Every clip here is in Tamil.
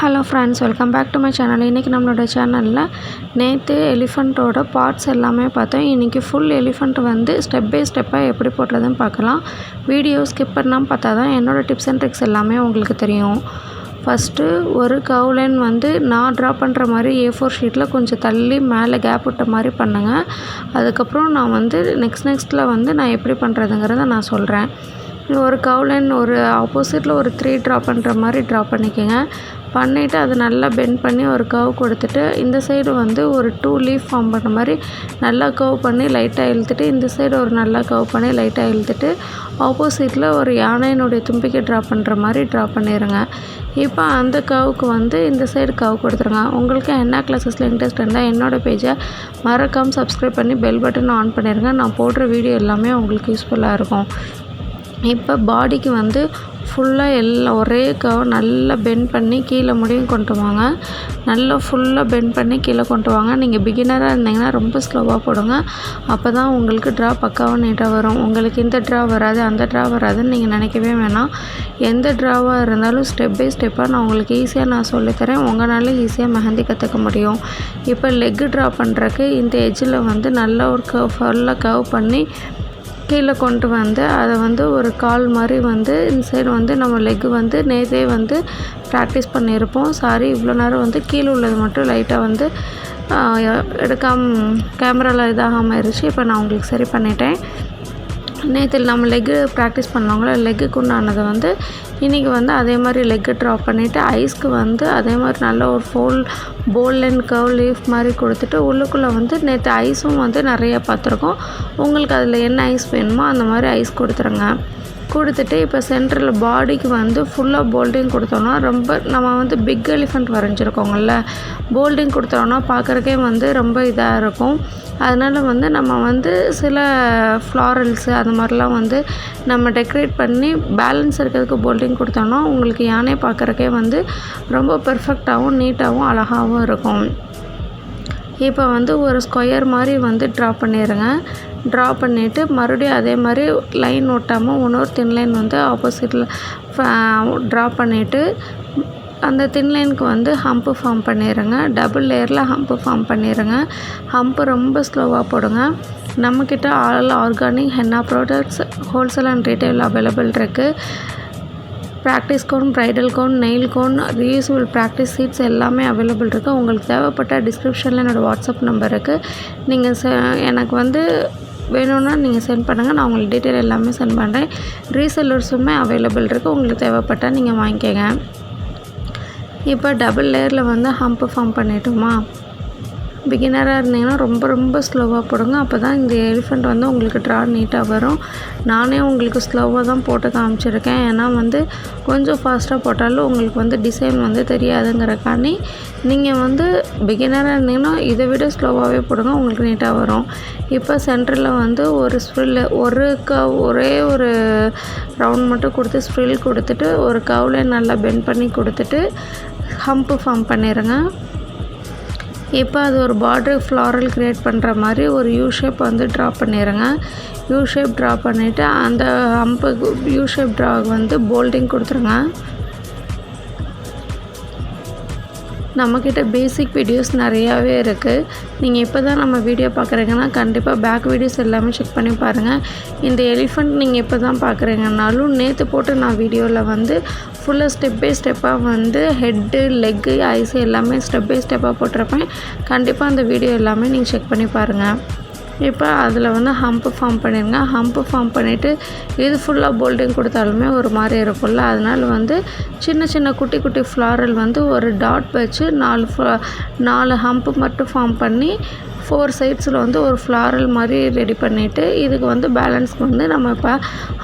Hello friends, welcome back to my channel. இன்றைக்கி நம்மளோட சேனலில் நேற்று எலிஃபண்ட்டோட பார்ட்ஸ் எல்லாமே பார்த்தோம். இன்றைக்கி ஃபுல் எலிஃபண்ட் வந்து ஸ்டெப் பை ஸ்டெப்பாக எப்படி போடுறதுன்னு பார்க்கலாம். வீடியோ ஸ்கிப் பண்ணாமல் பார்த்தா தான் என்னோடய டிப்ஸ் அண்ட் ட்ரிக்ஸ் எல்லாமே உங்களுக்கு தெரியும். ஃபஸ்ட்டு ஒரு கர்வ் லைன் வந்து நான் ட்ரா பண்ணுற மாதிரி A4 ஷீட்டில் கொஞ்சம் தள்ளி மேலே கேப் விட்ட மாதிரி பண்ணுங்கள். அதுக்கப்புறம் நான் வந்து நெக்ஸ்ட்டில் வந்து நான் எப்படி பண்ணுறதுங்கிறத நான் சொல்கிறேன். ஒரு கர்வ் லைன் ஒரு ஆப்போசிட்டில் ஒரு 3 ட்ரா பண்ணுற மாதிரி ட்ரா பண்ணிக்கோங்க. பண்ணிவிட்டு அதை நல்லா பெண்ட் பண்ணி ஒரு கர்வ் கொடுத்துட்டு இந்த சைடு வந்து ஒரு 2 லீஃப் ஃபார்ம் பண்ண மாதிரி நல்லா கர்வ் பண்ணி லைட்டாக இழுத்துட்டு இந்த சைடு ஒரு நல்லா கர்வ் பண்ணி லைட்டாக இழுத்துட்டு ஆப்போசிட்டில் ஒரு யானையினுடைய தும்பிக்கை ட்ரா பண்ணுற மாதிரி ட்ரா பண்ணிடுங்க. இப்போ அந்த கர்வுக்கு வந்து இந்த சைடு கர்வ் கொடுத்துருங்க. உங்களுக்கு என்ன கிளாஸஸில் இன்ட்ரெஸ்ட் இருந்தால் என்னோடய பேஜை மறக்காமல் சப்ஸ்கிரைப் பண்ணி பெல் பட்டன் ஆன் பண்ணிடுங்க. நான் போடுற வீடியோ எல்லாமே உங்களுக்கு யூஸ்ஃபுல்லாக இருக்கும். இப்போ பாடிக்கு வந்து ஃபுல்லாக எல்லாம் ஒரே கர்வ் நல்லா பெண்ட் பண்ணி கீழே முடியும் கொண்டு வாங்க. நல்லா ஃபுல்லாக பெண்ட் பண்ணி கீழே கொண்டு வாங்க. நீங்கள் பிகினராக இருந்தீங்கன்னா ரொம்ப ஸ்லோவாக போடுங்க. அப்போ தான் உங்களுக்கு ட்ரா பக்காவாக நீட்டாக வரும். உங்களுக்கு இந்த ட்ரா வராது அந்த ட்ரா வராதுன்னு நீங்கள் நினைக்கவே வேணாம். எந்த ட்ராவாக இருந்தாலும் ஸ்டெப் பை ஸ்டெப்பாக நான் உங்களுக்கு ஈஸியாக நான் சொல்லித்தரேன். உங்களால் ஈஸியாக மெஹந்தி கற்றுக்க முடியும். இப்போ லெக்கு ட்ரா பண்ணுறக்கு இந்த எட்ஜில் வந்து நல்லா ஒரு கர்வ் ஃபுல்லாக கர்வ் பண்ணி கீழே கொண்டு வந்து அதை வந்து ஒரு கால் மாதிரி வந்து இந்த சைடு வந்து நம்ம லெக்கு வந்து நேற்றே வந்து ப்ராக்டிஸ் பண்ணியிருப்போம். இவ்வளோ நேரம் வந்து கீழே உள்ளது மட்டும் லைட்டாக வந்து கேமராவில் இதாகாமல் இருந்துச்சு. இப்போ நான் உங்களுக்கு சரி பண்ணிட்டேன். நேற்று நம்ம லெக்கு ப்ராக்டிஸ் பண்ணவங்கள லெக்குக்கு உண்டானதை வந்து இன்றைக்கி வந்து அதே மாதிரி லெக்கு ட்ரா பண்ணிவிட்டு ஐஸ்க்கு வந்து அதே மாதிரி நல்ல ஒரு போல் அண்ட் கர்வ் லீஃப் மாதிரி கொடுத்துட்டு உள்ளுக்குள்ளே வந்து நேற்று ஐஸும் வந்து நிறையா பார்த்துருக்கோம். உங்களுக்கு அதில் என்ன ஐஸ் வேணுமோ அந்த மாதிரி ஐஸ் கொடுத்துருங்க. கொடுத்துட்டு இப்போ சென்டரில் பாடிக்கு வந்து ஃபுல்லாக போல்டிங் கொடுத்தோன்னா ரொம்ப நம்ம வந்து பிக் எலிஃபண்ட் வரைஞ்சிருக்கோங்கள்ல, போல்டிங் கொடுத்தோன்னா பார்க்குறக்கே வந்து ரொம்ப இதாக இருக்கும். அதனால் வந்து நம்ம வந்து சில ஃப்ளாரல்ஸு அது மாதிரிலாம் வந்து நம்ம டெக்கரேட் பண்ணி பேலன்ஸ் இருக்கிறதுக்கு போல்டிங் கொடுத்தோன்னா உங்களுக்கு யானை பார்க்குறக்கே வந்து ரொம்ப பெர்ஃபெக்டாகவும் நீட்டாகவும் அழகாகவும் இருக்கும். இப்போ வந்து ஒரு ஸ்கொயர் மாதிரி வந்து ட்ரா பண்ணிடுங்க. ட்ரா பண்ணிவிட்டு மறுபடியும் அதே மாதிரி லைன் ஒட்டாமல் இன்னொரு தின் லைன் வந்து ஆப்போசிட்டில் ட்ரா பண்ணிவிட்டு அந்த தின் லைனுக்கு வந்து ஹம்ப்பு ஃபார்ம் பண்ணிடுங்க. டபுள் லேயரில் ஹம்ப்பு ஃபார்ம் பண்ணிடுங்க. ஹம்ப்பு ரொம்ப ஸ்லோவாக போடுங்க. நம்மக்கிட்ட all organic henna products wholesale and retail available இருக்குது. Practice cone, bridal cone, nail cone, reusable practice sheets எல்லாமே அவைலபிள் இருக்குது. உங்களுக்கு தேவைப்பட்ட டிஸ்கிரிப்ஷனில் என்னோடய வாட்ஸ்அப் நம்பர் இருக்குது. நீங்கள் எனக்கு வந்து வேணும்னா நீங்கள் சென்ட் பண்ணுங்கள். நான் உங்களுக்கு டீட்டெயில் எல்லாமே சென்ட் பண்ணுறேன். ரீசெல்லர்ஸுமே அவைலபிள் இருக்குது. உங்களுக்கு தேவைப்பட்டால் நீங்கள் வாங்கிக்கோங்க. இப்போ டபுள் லேயரில் வந்து ஹம்ப்பு ஃபார்ம் பண்ணிட்டோமா. பிகினராக இருந்தீங்கன்னா ரொம்ப ஸ்லோவாக போடுங்க. அப்போ தான் இந்த எலிஃபண்ட் வந்து உங்களுக்கு ட்ரா நீட்டாக வரும். நானே உங்களுக்கு ஸ்லோவாக தான் போட்டு காமிச்சிருக்கேன். ஏன்னா வந்து கொஞ்சம் ஃபாஸ்ட்டாக போட்டாலும் உங்களுக்கு வந்து டிசைன் வந்து தெரியாதுங்கிறக்காண்டி நீங்கள் வந்து பிகினராக இருந்தீங்கன்னா இதை விட ஸ்லோவாகவே போடுங்க, உங்களுக்கு நீட்டாக வரும். இப்போ சென்டரில் வந்து ஒரு ஸ்ப்ரில் ஒரே ஒரு ரவுண்ட் மட்டும் கொடுத்து ஸ்ப்ரில் கொடுத்துட்டு ஒரு கர்வ்ல நல்லா பெண்ட் பண்ணி கொடுத்துட்டு ஹம்ப்பு ஃபார்ம் பண்ணிடுங்க. இப்போ அது ஒரு பார்டர் ஃப்ளாரல் க்ரியேட் பண்ணுற மாதிரி ஒரு யூ ஷேப் வந்து ட்ரா பண்ணிடுங்க. யூ ஷேப் ட்ரா பண்ணிவிட்டு அந்த ஹம்புக்கு யூ ஷேப் ட்ராவுக்கு வந்து போல்டிங் கொடுத்துருங்க. நம்மக்கிட்ட பேசிக் வீடியோஸ் நிறையாவே இருக்குது. நீங்கள் இப்போ தான் நம்ம வீடியோ பார்க்குறீங்கன்னா கண்டிப்பாக பேக் வீடியோஸ் எல்லாமே செக் பண்ணி பாருங்கள். இந்த எலிஃபண்ட் நீங்கள் இப்போ தான் பார்க்குறீங்கன்னாலும் நேற்று போட்டு நான் வீடியோவில் வந்து ஃபுல்லாக ஸ்டெப் பை ஸ்டெப்பாக வந்து ஹெட்டு, லெக்கு, ஐஸு எல்லாமே ஸ்டெப் பை ஸ்டெப்பாக போட்டிருப்பேன். கண்டிப்பாக அந்த வீடியோ எல்லாமே நீங்கள் செக் பண்ணி பாருங்கள். இப்போ அதில் வந்து ஹம்ப்பு ஃபார்ம் பண்ணிடுங்க. ஹம்ப்பு ஃபார்ம் பண்ணிவிட்டு இது ஃபுல்லாக போல்டிங் கொடுத்தாலுமே ஒரு மாதிரி இருக்கும்ல, அதனால் வந்து சின்ன குட்டி ஃப்ளாரல் வந்து ஒரு டாட் வச்சு 4 ஹம்ப்பு மட்டும் ஃபார்ம் பண்ணி 4 சைட்ஸில் வந்து ஒரு ஃப்ளாரல் மாதிரி ரெடி பண்ணிவிட்டு இதுக்கு வந்து பேலன்ஸ்க்கு வந்து நம்ம இப்போ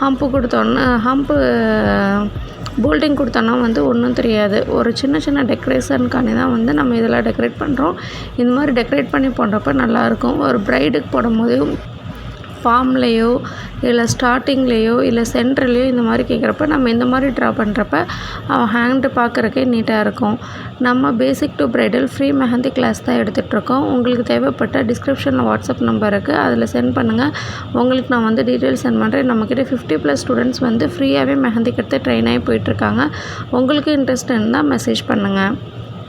ஹம்ப்பு போல்டிங் கொடுத்தோன்னா வந்து ஒன்றும் தெரியாது. ஒரு சின்ன டெக்கரேஷனுக்காண்டி தான் வந்து நம்ம இதெல்லாம் டெக்கரேட் பண்ணுறோம். இந்த மாதிரி டெக்கரேட் பண்ணி போடுறப்ப நல்லாயிருக்கும். ஒரு ப்ரைடுக்கு போடும்போது ஃபார்ம்லேயோ இல்லை ஸ்டார்டிங்லேயோ இல்லை சென்டர்லேயோ இந்த மாதிரி கேட்குறப்ப நம்ம இந்த மாதிரி ட்ரா பண்ணுறப்ப அவன் ஹேண்டு பார்க்குறக்கே நீட்டாக இருக்கும். நம்ம basic to bridal free mehndi class தான் எடுத்துகிட்ருக்கோம். உங்களுக்கு தேவைப்பட்ட டிஸ்கிரிப்ஷனில் வாட்ஸ்அப் நம்பர் இருக்குது, அதில் சென்ட் பண்ணுங்கள். உங்களுக்கு நான் வந்து டீட்டெயில்ஸ் சென்ட் பண்ணுறேன். நம்மக்கிட்ட 50+ ஸ்டூடெண்ட்ஸ் வந்து ஃப்ரீயாகவே மெஹந்தி கற்று ட்ரெயின் ஆகி போயிட்டுருக்காங்க. உங்களுக்கு இன்ட்ரெஸ்ட் இருந்தால் மெசேஜ் பண்ணுங்கள்.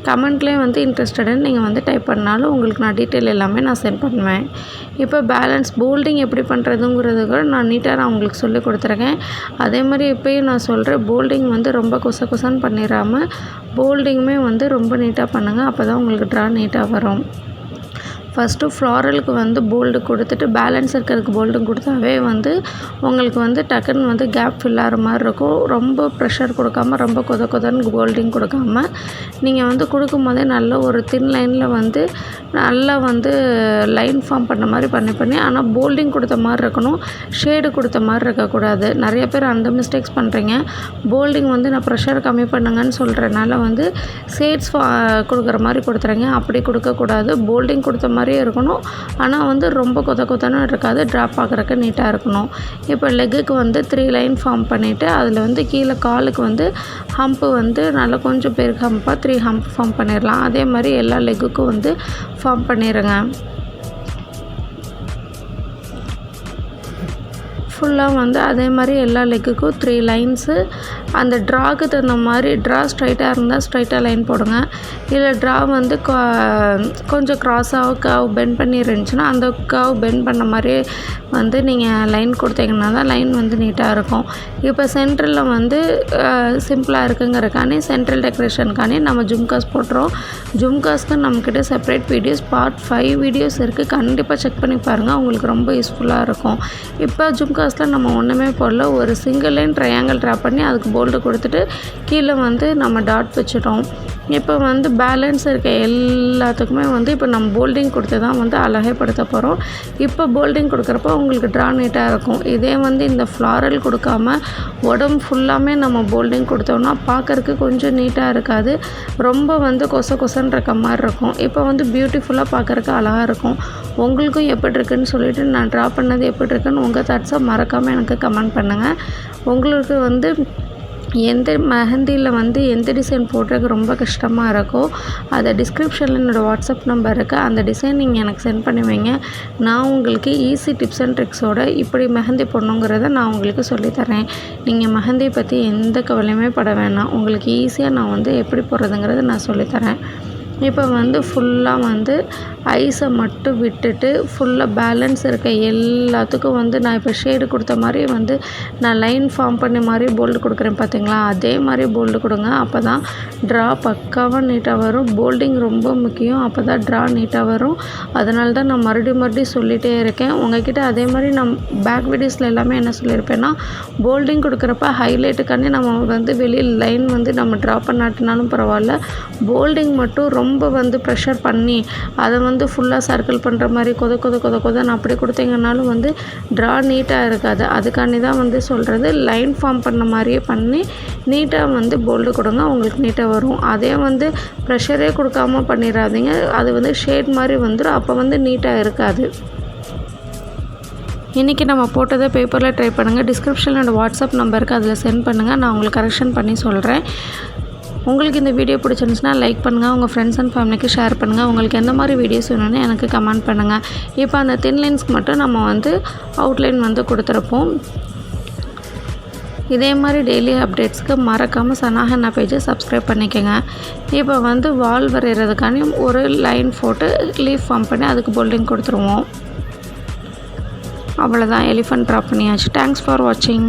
கமெண்ட்லேயே வந்து இன்ட்ரெஸ்டடுன்னு நீங்கள் வந்து டைப் பண்ணாலும் உங்களுக்கு நான் டீட்டெயில் எல்லாமே நான் சென்ட் பண்ணுவேன். இப்போ பேலன்ஸ் போல்டிங் எப்படி பண்ணுறதுங்கிறது கூட நான் நீட்டாக உங்களுக்கு சொல்லி கொடுத்துருக்கேன். அதே மாதிரி இப்போயும் நான் சொல்கிறேன், போல்டிங் வந்து ரொம்ப கொசன்னு பண்ணிடாமல் போல்டிங்குமே வந்து ரொம்ப நீட்டாக பண்ணுங்கள். அப்போ தான் உங்களுக்கு ட்ரா நீட்டாக வரும். ஃபஸ்ட்டு ஃப்ளாரலுக்கு வந்து போல்டு கொடுத்துட்டு பேலன்ஸ் இருக்கிறதுக்கு போல்டும் கொடுத்தாவே வந்து உங்களுக்கு வந்து டக்குன்னு வந்து கேப் ஃபில் ஆகிற மாதிரி இருக்கும். ரொம்ப ப்ரெஷர் கொடுக்காம ரொம்ப கொதன்னு போல்டிங் கொடுக்காம நீங்கள் வந்து கொடுக்கும்போதே நல்ல ஒரு தின் லைனில் வந்து நல்லா வந்து லைன் ஃபார்ம் பண்ண மாதிரி பண்ணி ஆனால் போல்டிங் கொடுத்த மாதிரி இருக்கணும், ஷேடு கொடுத்த மாதிரி இருக்கக்கூடாது. நிறைய பேர் அந்த மிஸ்டேக்ஸ் பண்ணுறீங்க. போல்டிங் வந்து நான் ப்ரெஷர் கம்மி பண்ணுங்கன்னு சொல்கிறனால வந்து ஷேட்ஸ் கொடுக்குற மாதிரி கொடுத்துறீங்க. அப்படி கொடுக்கக்கூடாது. போல்டிங் கொடுத்த மாதிரியே இருக்கணும், ஆனால் வந்து ரொம்ப கொதன்னு இருக்காது. ட்ராப் பார்க்குறக்கு நீட்டாக இருக்கணும். இப்போ லெக்குக்கு வந்து 3 லைன் ஃபார்ம் பண்ணிவிட்டு அதில் வந்து கீழே காலுக்கு வந்து ஹம்ப்பு வந்து நல்லா கொஞ்சம் பேருக்கு ஹம்ப்பாக 3 ஹம்ப் ஃபார்ம் பண்ணிடலாம். அதே மாதிரி எல்லா லெக்குக்கும் வந்து ஃபார்ம் பண்ணிடுங்க. ஃபுல்லாக வந்து அதே மாதிரி எல்லா லெக்குக்கும் 3 லைன்ஸு. அந்த ட்ராக்கு தகுந்த மாதிரி ட்ரா ஸ்ட்ரைட்டாக இருந்தால் ஸ்ட்ரைட்டாக லைன் போடுங்க. இல்லை ட்ரா வந்து கொஞ்சம் க்ராஸாக கர்வ் பெண்ட் பண்ணி இருந்துச்சுன்னா அந்த கர்வ் பெண்ட் பண்ண மாதிரியே வந்து நீங்கள் லைன் கொடுத்தீங்கன்னா தான் லைன் வந்து நீட்டாக இருக்கும். இப்போ சென்ட்ரலில் வந்து சிம்பிளாக இருக்குங்கிறக்கானே சென்ட்ரல் டெக்கரேஷனுக்கானே நம்ம ஜும்காஸ் போட்டுறோம். ஜும்காஸ்க்கு நம்மக்கிட்ட செப்பரேட் வீடியோஸ் பார்ட் 5 வீடியோஸ் இருக்குது. கண்டிப்பாக செக் பண்ணி பாருங்கள், உங்களுக்கு ரொம்ப யூஸ்ஃபுல்லாக இருக்கும். இப்போ ஜும்காஸில் நம்ம ஒன்றுமே போடல, ஒரு சிங்கிள் லைன் ட்ரையாங்கிள் ட்ரா பண்ணி அதுக்கு போல்டு கொடுத்துட்டு கீழே வந்து நம்ம டாட் வச்சுட்டோம். இப்போ வந்து பேலன்ஸ் இருக்க எல்லாத்துக்குமே வந்து இப்போ நம்ம போல்டிங் கொடுத்து தான் வந்து அழகைப்படுத்த போகிறோம். இப்போ போல்டிங் கொடுக்குறப்போ உங்களுக்கு ட்ரா நீட்டாக இருக்கும். இதே வந்து இந்த ஃப்ளாரல் கொடுக்காம உடம்பு ஃபுல்லாமே நம்ம போல்டிங் கொடுத்தோம்னா பார்க்குறக்கு கொஞ்சம் நீட்டாக இருக்காது, ரொம்ப வந்து கொசன்னு இருக்க மாதிரி இருக்கும். இப்போ வந்து பியூட்டிஃபுல்லாக பார்க்குறக்கு அழகாக இருக்கும். உங்களுக்கும் எப்படி இருக்குன்னு சொல்லிவிட்டு நான் ட்ரா பண்ணது எப்படி இருக்குன்னு உங்கள் தாட்ஸை மறக்காமல் எனக்கு கமெண்ட் பண்ணுங்கள். உங்களுக்கு வந்து எந்த மெஹந்தியில் வந்து எந்த டிசைன் போடுறதுக்கு ரொம்ப கஷ்டமாக இருக்கோ அதை டிஸ்கிரிப்ஷனில் என்னோடய வாட்ஸ்அப் நம்பர் இருக்குது, அந்த டிசைன் நீங்கள் எனக்கு சென்ட் பண்ணி வைங்க. நான் உங்களுக்கு ஈஸி டிப்ஸ் அண்ட் ட்ரிக்ஸோடு இப்படி மெஹந்தி போடணுங்கிறத நான் உங்களுக்கு சொல்லித்தரேன். நீங்கள் மெஹந்தியை பற்றி எந்த கவலையுமே பட வேணாம், உங்களுக்கு ஈஸியாக நான் வந்து எப்படி போடுறதுங்கிறத நான் சொல்லித்தரேன். இப்போ வந்து ஃபுல்லாக வந்து ஐஸை மட்டும் விட்டுட்டு ஃபுல்லாக பேலன்ஸ் இருக்க எல்லாத்துக்கும் வந்து நான் இப்போ ஷேடு கொடுத்த மாதிரி வந்து நான் லைன் ஃபார்ம் பண்ணி மாதிரி போல்டு கொடுக்குறேன் பார்த்தீங்களா, அதே மாதிரி போல்டு கொடுங்க. அப்போ தான் ட்ரா பக்காவாக நீட்டாக வரும். போல்டிங் ரொம்ப முக்கியம், அப்போ தான் ட்ரா நீட்டாக வரும். அதனால தான் நான் மறுபடியும் சொல்லிகிட்டே இருக்கேன். உங்கள்கிட்ட அதே மாதிரி நான் பேக் வீடியோஸில் எல்லாமே என்ன சொல்லியிருப்பேன்னா, போல்டிங் கொடுக்குறப்ப ஹைலைட்டுக்காண்டி நம்ம வந்து வெளியில் லைன் வந்து நம்ம ட்ரா பண்ணாட்டினாலும் பரவாயில்ல, போல்டிங் மட்டும் ரொம்ப வந்து ப்ரெஷர் பண்ணி அதை வந்து ஃபுல்லாக சர்க்கிள் பண்ணுற மாதிரி கொதன்னு அப்படி கொடுத்தீங்கன்னாலும் வந்து ட்ரா நீட்டாக இருக்காது. அதுக்காண்டி தான் வந்து சொல்கிறது, லைன் ஃபார்ம் பண்ண மாதிரியே பண்ணி நீட்டாக வந்து போல்டு கொடுங்க, உங்களுக்கு நீட்டாக வரும். அதே வந்து ப்ரெஷரே கொடுக்காமல் பண்ணிடாதீங்க, அது வந்து ஷேட் மாதிரி வந்துடும், அப்போ வந்து நீட்டாக இருக்காது. இன்றைக்கி நம்ம போட்டதை பேப்பரில் ட்ரை பண்ணுங்கள். டிஸ்கிரிப்ஷனில் என்னோடய வாட்ஸ்அப் நம்பருக்கு அதில் சென்ட் பண்ணுங்கள், நான் உங்களுக்கு கரெக்ஷன் பண்ணி சொல்கிறேன். உங்களுக்கு இந்த வீடியோ பிடிச்சிருந்துச்சுன்னா லைக் பண்ணுங்கள், உங்கள் ஃப்ரெண்ட்ஸ் அண்ட் ஃபேமிலிக்கு ஷேர் பண்ணுங்கள். உங்களுக்கு எந்த மாதிரி வீடியோஸ் வேணும்னு எனக்கு கமெண்ட் பண்ணுங்கள். இப்போ அந்த தின் லைன்ஸ்க்கு மட்டும் நம்ம வந்து அவுட்லைன் வந்து கொடுத்துருப்போம். இதே மாதிரி டெய்லி அப்டேட்ஸ்க்கு மறக்காமல் சனா ஹென்னா பேஜை சப்ஸ்கிரைப் பண்ணிக்கோங்க. இப்போ வந்து வால் வரைகிறதுக்காண்டி ஒரு லைன் போட்டு லீஃப் ஃபார்ம் பண்ணி அதுக்கு போல்டிங் கொடுத்துருவோம். அவ்வளோதான், எலிஃபண்ட் ட்ரா பண்ணியாச்சு. தேங்க்ஸ் ஃபார் வாட்சிங்.